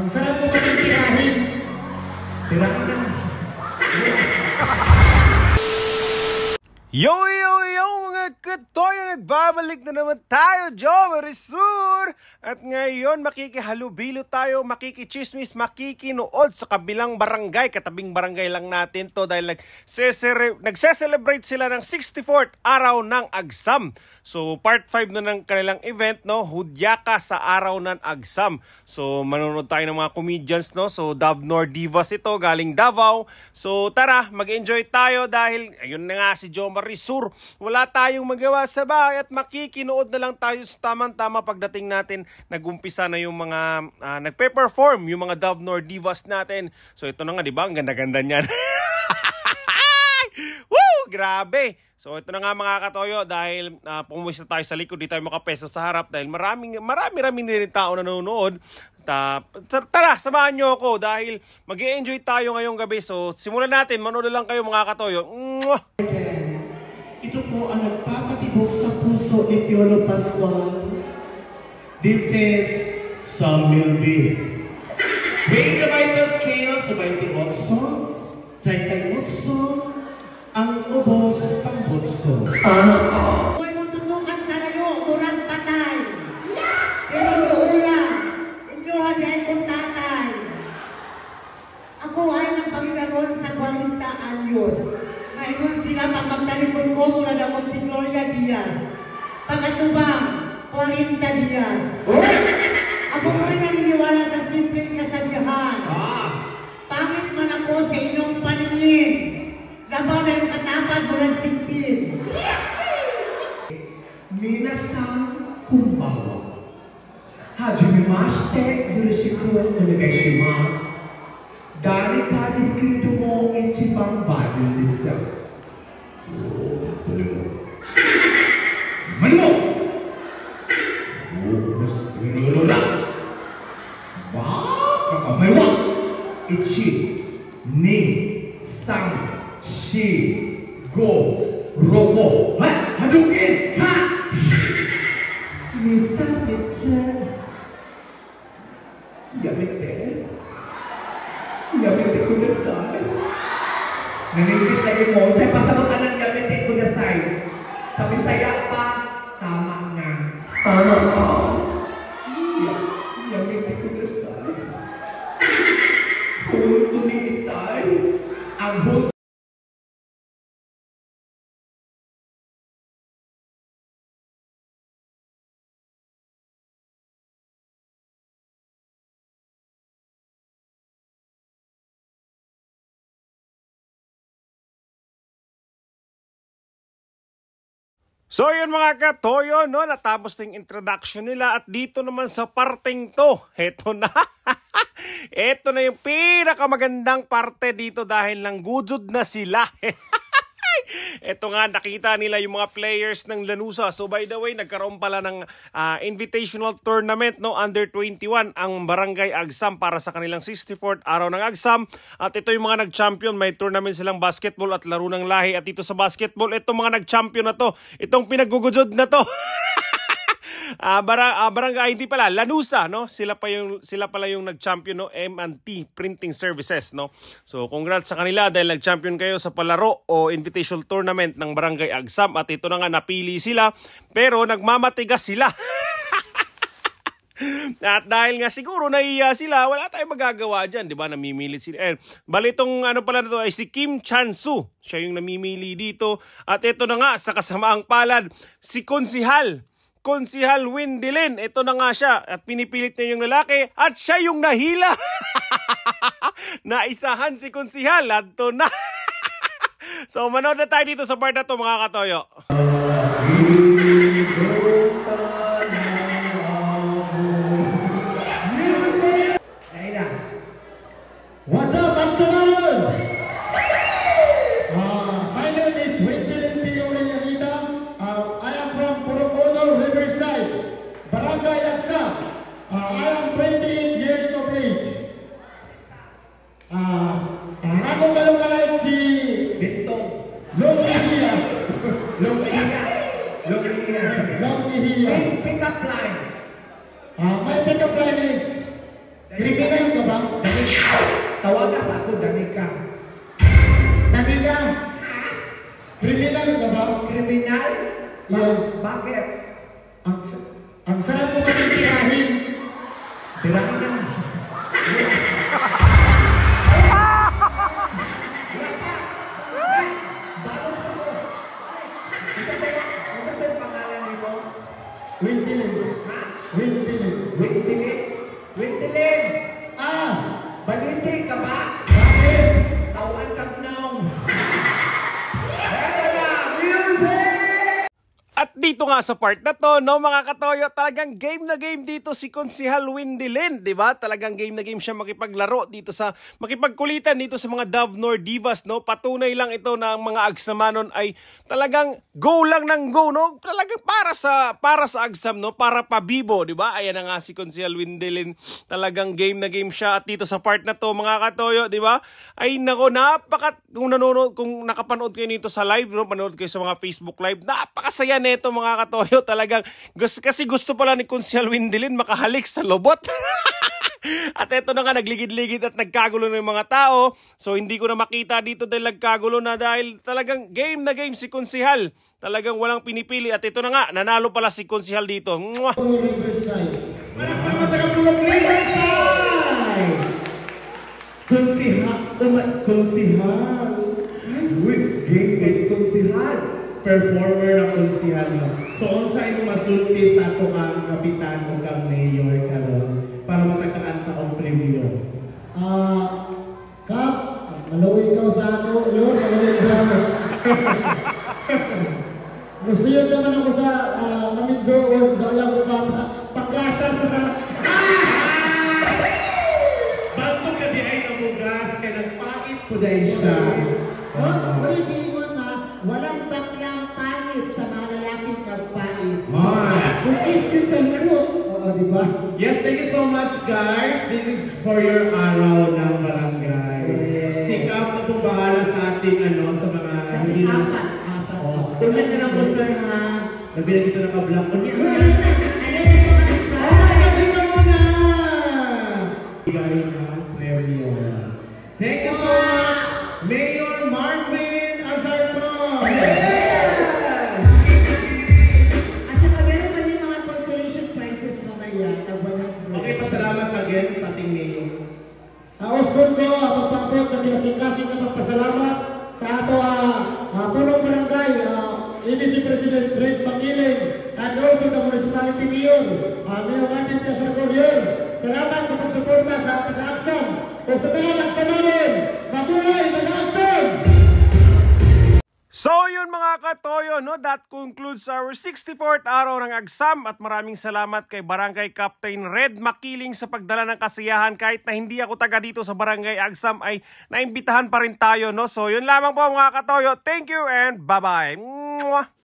Ang sarap mo kasing tirahin. Tirahin na. Yo, yo, yo mga katoyo! Nagbabalik na naman tayo, Joe Marisur! At ngayon makikihalubilo tayo, makikichismis, makikinood sa kabilang barangay. Katabing barangay lang natin to dahil nagse-celebrate sila ng 64th araw ng Agsam. So part 5 na ng kanilang event, no? Hudyaka sa araw ng Agsam. So manonood tayo ng mga comedians, no? So Davnor Divas ito, galing Davao. So tara, mag-enjoy tayo dahil ayun na nga si Joe Marisur. Wala tayong magawa sa bahay at makikinood na lang tayo sa tamang-tama pagdating natin. Nag-umpisa na yung mga nagpe-perform, yung mga Davnor Divas natin. So ito na nga, di ba? Ang ganda-ganda niyan. Woo! Grabe! So ito na nga mga katoyo dahil pumuwis na tayo sa likod, di tayo makapeso sa harap dahil marami din tao na nanonood. Tara, samahan nyo ako dahil mag-i-enjoy tayo ngayong gabi. So simulan natin, manood lang kayo mga katoyo. Mwah! Ito po ang nagpapatibok sa puso ni Piolo Pascual. This is Sam Milby. Weighing the vital scale sa 28, 38, ang ubos ang butso. Huwag mong tutukan sa layo, murang patay. Pero doon inyuhan dahil kong tatay. Ako ay nagpanginaroon sa 40 anyos. Ngayon sila pagmagtalikod ko mula na si Gloria Diaz. Pagkatubang, 40 Diaz. Ako po ay naniniwala sa simpleng kasabihan. Pangit man ako sa inyong paningin. Laban na yung katapad mo ng sipin. Minasan kumbawa. Hajimimashite yoroshiku onegaishimasu. Dari ka descrito mo ichibang baju desu. Manimo! Baka ichi, ni, sang, shi, go, roko. Ha? Hadukin! Ha? Misabitsa. Yamete. Yamete kudasai. Naningkit lagi mo. Saya pasagutan ng yamete kudasai. Sabi saya pa, tama na. Sana pa. Yamete kudasai. Kung tumitay, ang hot. So yun mga katoyo, no? Natapos na yung introduction nila at dito naman sa parteng to, eto na. Eto na yung pinakamagandang parte dito dahil nanggujud na sila. Eto nga, nakita nila yung mga players ng Lanusa. So by the way, nagkaroon pala ng invitational tournament, no, under 21 ang Barangay Agsam para sa kanilang 64th araw ng Agsam. At ito yung mga nag-champion. May tournament silang basketball at laro ng lahi. At dito sa basketball, itong mga nag-champion na to, itong pinagugujod na to. Barangay, hindi pala, Lanusa, no? Sila pala yung nag-champion, no? M&T Printing Services, no? So congrats sa kanila dahil nag-champion kayo sa palaro o invitational tournament ng Barangay Agsam at ito na nga napili sila pero nagmamatigas sila. At dahil nga siguro nahiya sila, wala tayong magagawa dyan, di ba? Namimilit sila. Bali itong ano pala nito ay si Kim Chansu. Siya yung namimili dito. At ito na nga, sa kasamaang palad, si Konsihal Windilin, ito na nga siya at pinipilit niya yung lalaki at siya yung nahila. Naisahan si Konsihal at ito na. So manood na tayo dito sa part na to mga katoyo. What's up, Amsterdam? My name is Wendilin P. Orellana. I am from Purucono, Riverside, Barangay Agsam. I am 28 years of age. Ako kalong-kalay si Bintong Longihiya. Longihiya. Pick up line. My pick up line is Kriminal ka ba? Tawagan sa ako, Danica. Danica? Kriminal ka ba? Kriminal? Yan. Bakit? Ang sarap mo kasi tirahin. Tirahin na. Balos ako. Ano ba yung pangalan nito? Wintilin. Ha? Wintilin. Wintilin? Wintilin! Ah! Baliti ka ba? Bakit? Tawan kag naong. Eto na! Music! At dito nga sa part na to, no, mga katoyo, talagang game na game dito si Konsehal Windilin, di ba? Talagang game na game siya makipaglaro dito sa, makipagkulitan dito sa mga Dove nor Divas, no? Patunay lang ito na ang mga agsamanon ay talagang go lang ng go, no? Talagang para sa agsam, no? Para pabibo, di ba? Ayan na nga si Konsehal Windilin, talagang game na game siya. At dito sa part na to, mga katoyo, di ba? Ay nako, kung nakapanood kayo nito sa live, no? Panood kayo sa mga Facebook live, napakasaya ito mga katoyo, talagang kasi gusto pala ni Konsehal Windilin makahalik sa lobot. At eto na nga, nagligid-ligid at nagkagulo ng mga tao. So hindi ko na makita dito dahil nagkagulo na, dahil talagang game na game si Konsehal. Talagang walang pinipili. At ito na nga, nanalo pala si Konsehal dito. Mwah! Riverside. Malakpan mo taga Purok Riverside! Konsehal. Uy, game guys, Konsehal. Performer ng Konsehal mo. So, unsa imo masulti sa ato ang kapitan o kang mayor karon para matagkaan ta og premyo? Kap, maluwi ikaw sa ako. Yun, maluwi ka ako. Lusiyon naman ako sa kamidzoon. Sa iyang pagkatas sa Bantog ka di ay namugas kay nagpakit po dahil siya. Pwede mo na, walang baklang pangit sa mga lalaking nagpait. Man. Kung is sa loob, oo, di ba? Yes, thank you so much guys. This is for your araw ng barangay. Si Kap na pong bahala sa ating sa mga hindi na. Apat. Ulit na lang po sir ha. Nabilang ito naka-block. Ulit na lang. Bigay ng premyo. Thank you so much, Mayor Marvin Azarco. At saka meron pa din mga constellation prizes mamaya. Okay, pasalamat again sa ating mayor. Osgon ko, pagpapot sa kinasing-kasing na magpasalamat sa ato punong barangay, ABC President Fred Makiling, and also the municipality mayor, Mayor Martin Tiasargorior. Salamat sa pagsuporta sa taga-aksam. O sa taga-aksamanon, mabuhay taga-aksam! So yun mga katoyo, no, that concludes our 64th araw ng agsam, at maraming salamat kay Barangay Captain Red Makiling sa pagdala ng kasiyahan. Kahit na hindi ako taga dito sa Barangay Agsam ay naimbitahan pa rin tayo, no. So yun lamang po mga katoyo, thank you and bye-bye.